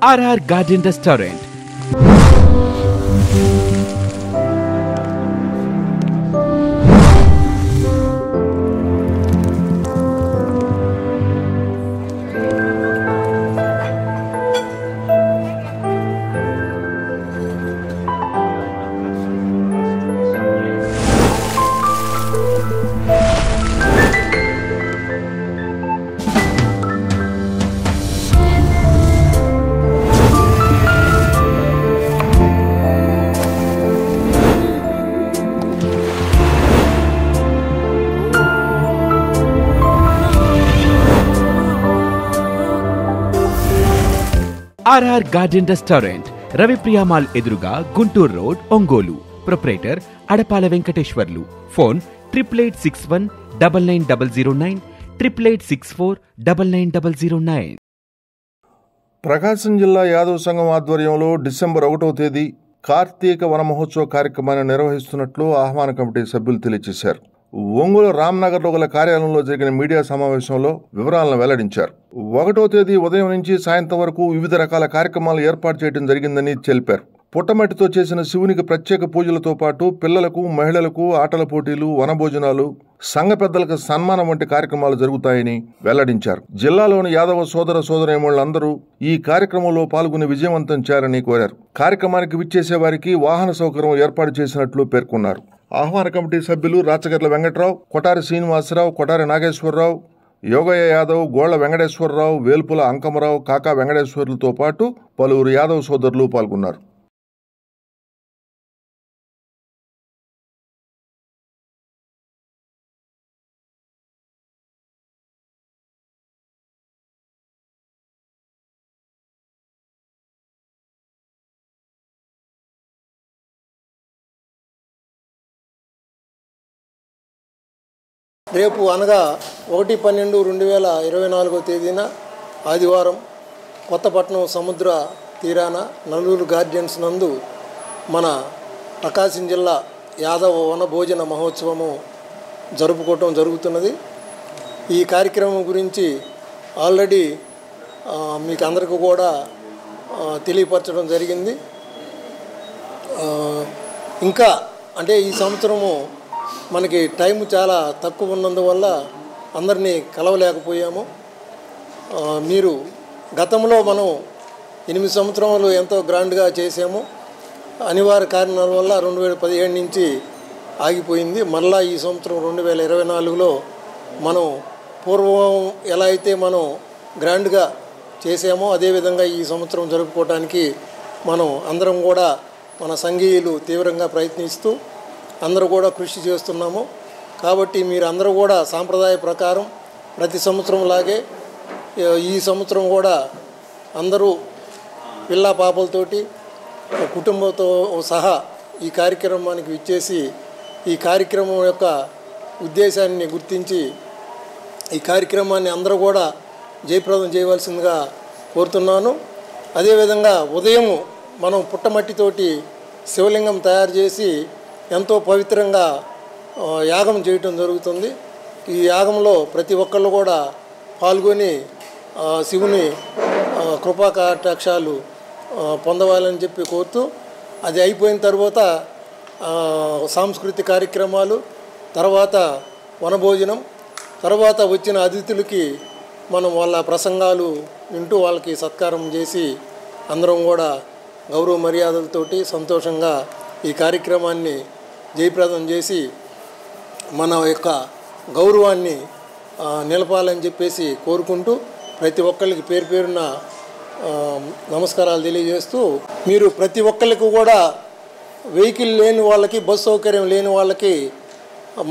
RR Garden Restaurant. RR Garden Restaurant, Ravipriya Mall Eduruga, Guntur Road, Ongolu. Proprietor, Adapala Venkateshwarlu. Phone 8861 99009 8864 99009. ప్రకాశం జిల్లా యాదవ్ సంఘం ఆధ్వర్యంలో December 1వ తేదీ కార్తీక వన మహోత్సవ కార్యక్రమాన్ని నిర్వహిస్తున్నట్లు ఆహ్వాన కమిటీ సభ్యులు తెలియజేశారు. ఒంగోలు రామ్నగర్లో గల కార్యాలయంలో జరిగిన మీడియా సమావేశంలో వివరాలను వెల్లడించారు. 1వ తేదీ ఉదయం నుంచి సాయంత్రం వరకు వివిధ రకాల కార్యక్రమాలు ఏర్పాటు చేయడం జరిగిందని తెలిపారు. పుట్టమట్టితో చేసిన శివునికి ప్రత్యేక పూజలతో పాటు పిల్లలకు, మహిళలకు ఆటల పోటీలు, వనభోజనాలు, సంఘ పెద్దలకు సన్మానం వంటి కార్యక్రమాలు జరుగుతాయని వెల్లడించారు. జిల్లాలోని యాదవ సోదర సోదరీమణులందరూ ఈ కార్యక్రమంలో పాల్గొని విజయవంతం చేయాలని కోరారు. కార్యక్రమానికి విచ్చేసే వారికి వాహన సౌకర్యం ఏర్పాటు చేసినట్లు పేర్కొన్నారు. ఆహ్వాన కమిటీ సభ్యులు రాచగర్ల వెంకట్రావు, కొటారి శ్రీనివాసరావు, కొటారి నాగేశ్వరరావు, యోగయ్య యాదవ్, గోళ్ల వెంకటేశ్వరరావు, వేల్పుల అంకమరావు, కాకా వెంకటేశ్వర్లతో పాటు పలువురు యాదవ్ సోదరులు పాల్గొన్నారు. రేపు అనగా 1/12/2024 తేదీన ఆదివారం కొత్తపట్నం సముద్ర తీరాన నల్లూరు గార్డెన్స్ నందు మన ప్రకాశం జిల్లా యాదవ వన భోజన మహోత్సవము జరుపుకోవటం జరుగుతున్నది. ఈ కార్యక్రమం గురించి ఆల్రెడీ మీకు అందరికీ కూడా తెలియపరచడం జరిగింది. ఇంకా అంటే ఈ సంవత్సరము మనకి టైం చాలా తక్కువ ఉన్నందువల్ల అందరినీ కలవలేకపోయాము. మీరు గతంలో మనం 8 సంవత్సరాలు ఎంతో గ్రాండ్గా చేసాము. అనివార్య కారణాల వల్ల 2017 నుంచి ఆగిపోయింది. మళ్ళా ఈ సంవత్సరం 2024లో మనం పూర్వం ఎలా అయితే మనం గ్రాండ్గా చేసామో అదేవిధంగా ఈ సంవత్సరం జరుపుకోవడానికి మనం అందరం కూడా మన సంఘీయులు తీవ్రంగా ప్రయత్నిస్తూ అందరూ కూడా కృషి చేస్తున్నాము. కాబట్టి మీరు అందరూ కూడా సాంప్రదాయ ప్రకారం ప్రతి సంవత్సరం లాగే ఈ సంవత్సరం కూడా అందరూ పిల్ల పాపలతోటి కుటుంబంతో సహా ఈ కార్యక్రమానికి విచ్చేసి ఈ కార్యక్రమం యొక్క ఉద్దేశాన్ని గుర్తించి ఈ కార్యక్రమాన్ని అందరూ కూడా జయప్రదం చేయవలసిందిగా కోరుతున్నాను. అదేవిధంగా ఉదయం మనం పుట్టమట్టితోటి శివలింగం తయారు చేసి ఎంతో పవిత్రంగా యాగం చేయటం జరుగుతుంది. ఈ యాగంలో ప్రతి ఒక్కళ్ళు కూడా పాల్గొని శివుని కృపా కటాక్షాలు పొందవాలని చెప్పి కోరుతూ అది అయిపోయిన తర్వాత సాంస్కృతిక కార్యక్రమాలు, తర్వాత వనభోజనం, తర్వాత వచ్చిన అతిథులకి మనం వాళ్ళ ప్రసంగాలు వింటూ వాళ్ళకి సత్కారం చేసి అందరం కూడా గౌరవ మర్యాదలతోటి సంతోషంగా ఈ కార్యక్రమాన్ని జయప్రదం చేసి మన యొక్క గౌరవాన్ని నిలపాలని చెప్పేసి కోరుకుంటూ ప్రతి ఒక్కరికి పేరు పేరున నమస్కారాలు తెలియజేస్తూ మీరు ప్రతి ఒక్కరికి కూడా వెహికల్ లేని వాళ్ళకి, బస్ సౌకర్యం లేని వాళ్ళకి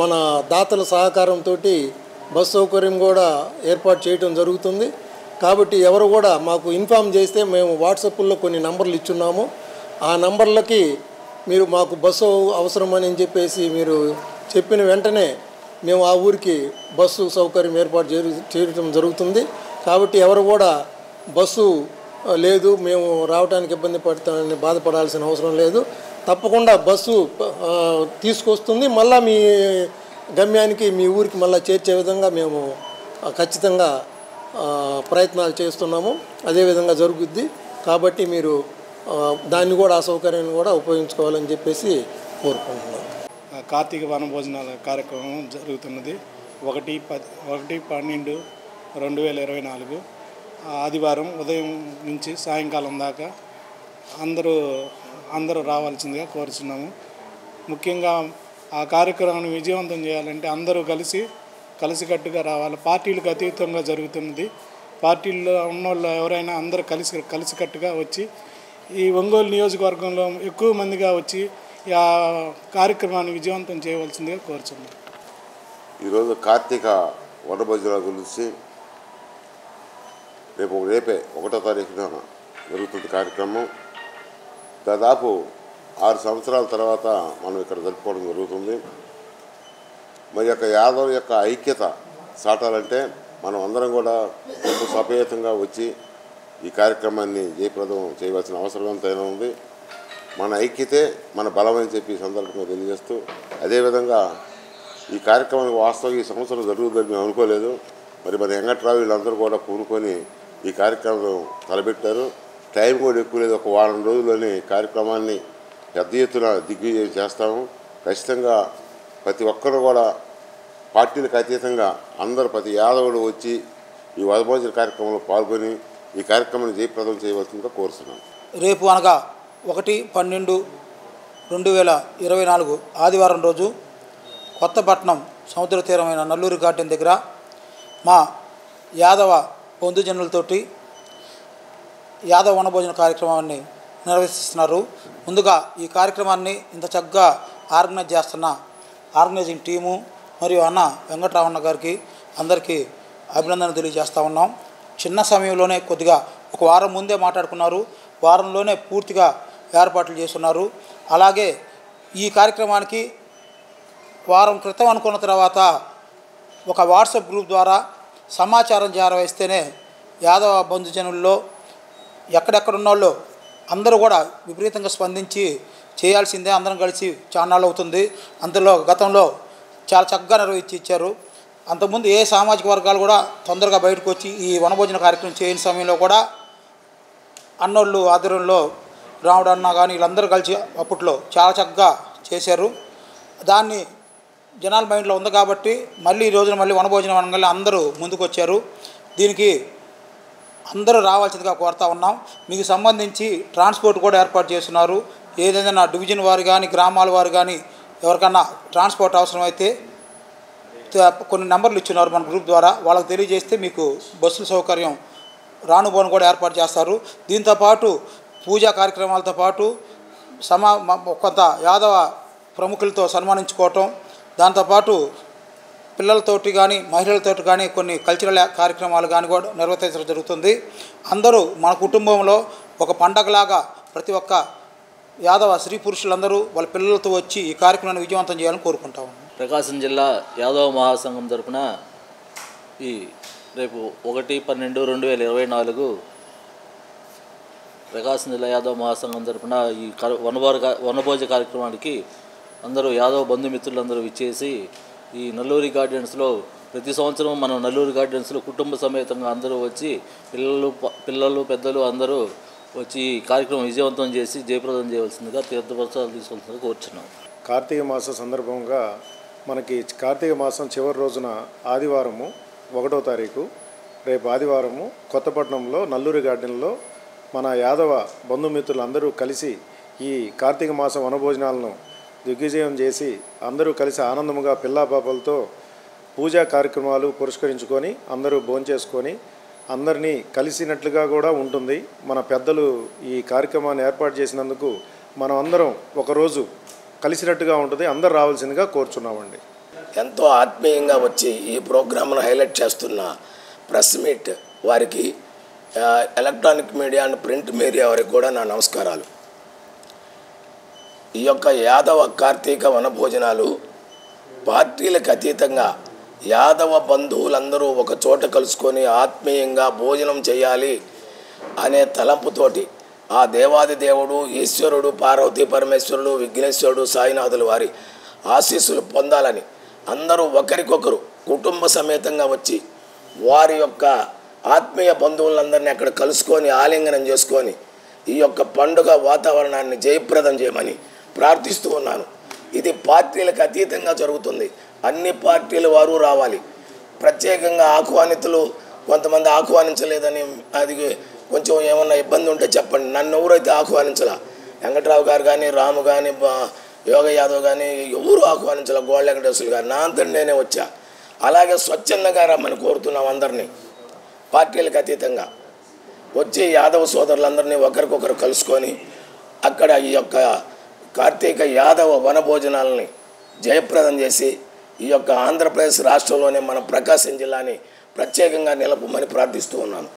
మన దాతల సహకారంతో బస్ సౌకర్యం కూడా ఏర్పాటు చేయడం జరుగుతుంది. కాబట్టి ఎవరు కూడా మాకు ఇన్ఫామ్ చేస్తే మేము వాట్సాప్లో కొన్ని నంబర్లు ఇచ్చున్నాము. ఆ నంబర్లకి మీరు మాకు బస్సు అవసరమని చెప్పేసి మీరు చెప్పిన వెంటనే మేము ఆ ఊరికి బస్సు సౌకర్యం ఏర్పాటు చేయడం జరుగుతుంది. కాబట్టి ఎవరు కూడా బస్సు లేదు మేము రావడానికి ఇబ్బంది పడతామని బాధపడాల్సిన అవసరం లేదు. తప్పకుండా బస్సు తీసుకొస్తుంది, మళ్ళీ మీ గమ్యానికి మీ ఊరికి మళ్ళీ చేర్చే విధంగా మేము ఖచ్చితంగా ప్రయత్నాలు చేస్తున్నాము. అదేవిధంగా జరుగుద్ది. కాబట్టి మీరు దాన్ని కూడా ఆ సౌకర్యాన్ని కూడా ఉపయోగించుకోవాలని చెప్పేసి కోరుకుంటున్నాను. కార్తీక వనభోజనాల కార్యక్రమం జరుగుతున్నది 1/12/2024 ఆదివారం ఉదయం నుంచి సాయంకాలం దాకా అందరూ రావాల్సిందిగా కోరుచున్నాము. ముఖ్యంగా ఆ కార్యక్రమాన్ని విజయవంతం చేయాలంటే అందరూ కలిసికట్టుగా రావాలి. పార్టీలకు అతీతంగా జరుగుతున్నది. పార్టీల్లో ఉన్నోళ్ళు ఎవరైనా అందరూ కలిసికట్టుగా వచ్చి ఈ ఒంగోలు నియోజకవర్గంలో ఎక్కువ మందిగా వచ్చి ఆ కార్యక్రమాన్ని విజయవంతం చేయవలసిందిగా కోరుచున్నాం. ఈరోజు కార్తీక వనభోజనాల గురించి రేపే 1వ తారీఖున జరుగుతుంది కార్యక్రమం. దాదాపు 6 సంవత్సరాల తర్వాత మనం ఇక్కడ జరుపుకోవడం జరుగుతుంది. మరి యొక్క యాదవ్ యొక్క ఐక్యత చాటాలంటే మనం అందరం కూడా సపేతంగా వచ్చి ఈ కార్యక్రమాన్ని జయప్రదం చేయవలసిన అవసరం ఎంతైనా ఉంది. మన ఐక్యతే మన బలం అని చెప్పి సందర్భంగా తెలియజేస్తూ, అదేవిధంగా ఈ కార్యక్రమానికి వాస్తవం ఈ సంవత్సరం జరుగుతుందని మేము అనుకోలేదు. మరి వెంకట్రావు వీళ్ళందరూ కూడా కూనుకొని ఈ కార్యక్రమం తలపెట్టారు. టైం కూడా ఎక్కువ లేదు. ఒక వారం రోజుల్లోనే కార్యక్రమాన్ని పెద్ద ఎత్తున దిగ్విజయం చేస్తాము. ఖచ్చితంగా ప్రతి ఒక్కరు కూడా పార్టీలకు అతీతంగా ప్రతి యాదవుడు వచ్చి ఈ వనభోజన కార్యక్రమంలో పాల్గొని ఈ కార్యక్రమాన్ని జయప్రదం చేయవలసిందిగా కోరుతున్నాం. రేపు అనగా 1/12/2024 ఆదివారం రోజు కొత్తపట్నం సముద్ర తీరమైన నల్లూరి గార్డెన్ దగ్గర మా యాదవ బంధుజనులతోటి యాదవ వనభోజన కార్యక్రమాన్ని నిర్వహిస్తున్నారు. ముందుగా ఈ కార్యక్రమాన్ని ఇంత చక్కగా ఆర్గనైజ్ చేస్తున్న ఆర్గనైజింగ్ టీము మరియు అన్న వెంకటరామన్న గారికి అందరికీ అభినందనలు తెలియజేస్తూ ఉన్నాం. చిన్న సమయంలోనే కొద్దిగా ఒక వారం ముందే మాట్లాడుకున్నారు. వారంలోనే పూర్తిగా ఏర్పాట్లు చేస్తున్నారు. అలాగే ఈ కార్యక్రమానికి వారం క్రితం అనుకున్న తర్వాత ఒక వాట్సాప్ గ్రూప్ ద్వారా సమాచారం చేరవేస్తేనే యాదవ బంధుజనుల్లో ఎక్కడెక్కడున్నోళ్ళు అందరూ కూడా విపరీతంగా స్పందించి చేయాల్సిందే, అందరం కలిసి చాన్నాళ్ళు అవుతుంది. అందులో గతంలో చాలా చక్కగా నిర్వహించి ఇచ్చారు. అంతకుముందు ఏ సామాజిక వర్గాలు కూడా తొందరగా బయటకు వచ్చి ఈ వనభోజన కార్యక్రమం చేయని సమయంలో కూడా అన్నోళ్ళు ఆధ్వర్యంలో రాముడు అన్న కానీ వీళ్ళందరూ కలిసి అప్పట్లో చాలా చక్కగా చేశారు. దాన్ని జనాల మైండ్లో ఉంది కాబట్టి మళ్ళీ ఈ రోజున మళ్ళీ వనభోజనం అనగానే అందరూ ముందుకు వచ్చారు. దీనికి అందరూ రావాల్సిందిగా కోరుతా ఉన్నాం. మీకు సంబంధించి ట్రాన్స్పోర్ట్ కూడా ఏర్పాటు చేస్తున్నారు. ఏదైనా డివిజన్ వారు కానీ గ్రామాల వారు కానీ ఎవరికన్నా ట్రాన్స్పోర్ట్ అవసరమైతే కొన్ని నెంబర్లు ఇచ్చినారు మన గ్రూప్ ద్వారా, వాళ్ళకి తెలియజేస్తే మీకు బస్సుల సౌకర్యం రానుబోను కూడా ఏర్పాటు చేస్తారు. దీంతోపాటు పూజా కార్యక్రమాలతో పాటు కొంత యాదవ ప్రముఖులతో సన్మానించుకోవటం, దాంతోపాటు పిల్లలతోటి కానీ మహిళలతోటి కానీ కొన్ని కల్చరల్ కార్యక్రమాలు కానీ కూడా నిర్వర్తించడం జరుగుతుంది. అందరూ మన కుటుంబంలో ఒక పండగలాగా ప్రతి ఒక్క యాదవ స్త్రీ పురుషులందరూ వాళ్ళ పిల్లలతో వచ్చి ఈ కార్యక్రమాన్ని విజయవంతం చేయాలని కోరుకుంటాము. ప్రకాశం జిల్లా యాదవ మహాసంఘం తరఫున ఈ రేపు 1/12/2024 ప్రకాశం జిల్లా యాదవ మహాసంఘం తరఫున ఈ వనభోజ కార్యక్రమానికి అందరూ యాదవ బంధుమిత్రులందరూ ఇచ్చేసి ఈ నల్లూరి గార్డెన్స్లో ప్రతి సంవత్సరం మనం నల్లూరి గార్డెన్స్లో కుటుంబ సమేతంగా అందరూ వచ్చి పిల్లలు పెద్దలు అందరూ వచ్చి ఈ కార్యక్రమం విజయవంతం చేసి జయప్రదం చేయవలసిందిగా తీర్థప్రసాదాలు తీసుకోవాల్సిందిగా కోరుచున్నాం. కార్తీక మాస సందర్భంగా మనకి కార్తీక మాసం చివరి రోజున ఆదివారము 1వ తారీఖు రేపు ఆదివారము కొత్తపట్నంలో నల్లూరి గార్డెన్లో మన యాదవ బంధుమిత్రులందరూ కలిసి ఈ కార్తీక మాసం వనభోజనాలను దిగ్విజయం చేసి అందరూ కలిసి ఆనందముగా పిల్లాపాపలతో పూజా కార్యక్రమాలు పురస్కరించుకొని అందరూ భోంచేసుకొని అందరినీ కలిసినట్లుగా కూడా ఉంటుంది. మన పెద్దలు ఈ కార్యక్రమాన్ని ఏర్పాటు చేసినందుకు మనం అందరం ఒకరోజు కలిసినట్టుగా ఉంటుంది. అందరూ రావాల్సిందిగా కోరుచున్నామండి. ఎంతో ఆత్మీయంగా వచ్చి ఈ ప్రోగ్రామ్ను హైలైట్ చేస్తున్న ప్రెస్ మీట్ వారికి, electronic media and print media వారికి కూడా నా నమస్కారాలు. ఈ యొక్క యాదవ కార్తీక వనభోజనాలు పార్టీలకు అతీతంగా యాదవ బంధువులందరూ ఒక చోట కలుసుకొని ఆత్మీయంగా భోజనం చేయాలి అనే తలంపుతోటి ఆ దేవాది దేవుడు ఈశ్వరుడు పార్వతీ పరమేశ్వరుడు విఘ్నేశ్వరుడు సాయినాథుల వారి ఆశీస్సులు పొందాలని అందరూ ఒకరికొకరు కుటుంబ సమేతంగా వచ్చి వారి యొక్క ఆత్మీయ బంధువులందరినీ అక్కడ కలుసుకొని ఆలింగనం చేసుకొని ఈ యొక్క పండుగ వాతావరణాన్ని జయప్రదం చేయమని ప్రార్థిస్తూ ఉన్నాను. ఇది పార్టీలకు అతీతంగా జరుగుతుంది. అన్ని పార్టీల వారు రావాలి. ప్రత్యేకంగా ఆహ్వానితులు కొంతమంది ఆహ్వానించలేదని అది కొంచెం ఏమన్నా ఇబ్బంది ఉంటే చెప్పండి. నన్ను ఎవరైతే ఆహ్వానించలా, వెంకట్రావు గారు కానీ, రాము కానీ, యోగ యాదవ్ కానీ ఎవరు ఆహ్వానించాల, గోళ్ళ వెంకటేశ్వర గారు, నా అంతా నేనే వచ్చా. అలాగే స్వచ్ఛందంగా రమ్మని కోరుతున్నాం అందరినీ. పార్టీలకు అతీతంగా వచ్చి యాదవ సోదరులందరినీ ఒకరికొకరు కలుసుకొని అక్కడ ఈ యొక్క కార్తీక యాదవ వనభోజనాలని జయప్రదం చేసి ఈ యొక్క ఆంధ్రప్రదేశ్ రాష్ట్రంలోనే మన ప్రకాశం జిల్లాని ప్రత్యేకంగా నిలపమని ప్రార్థిస్తూ ఉన్నాను.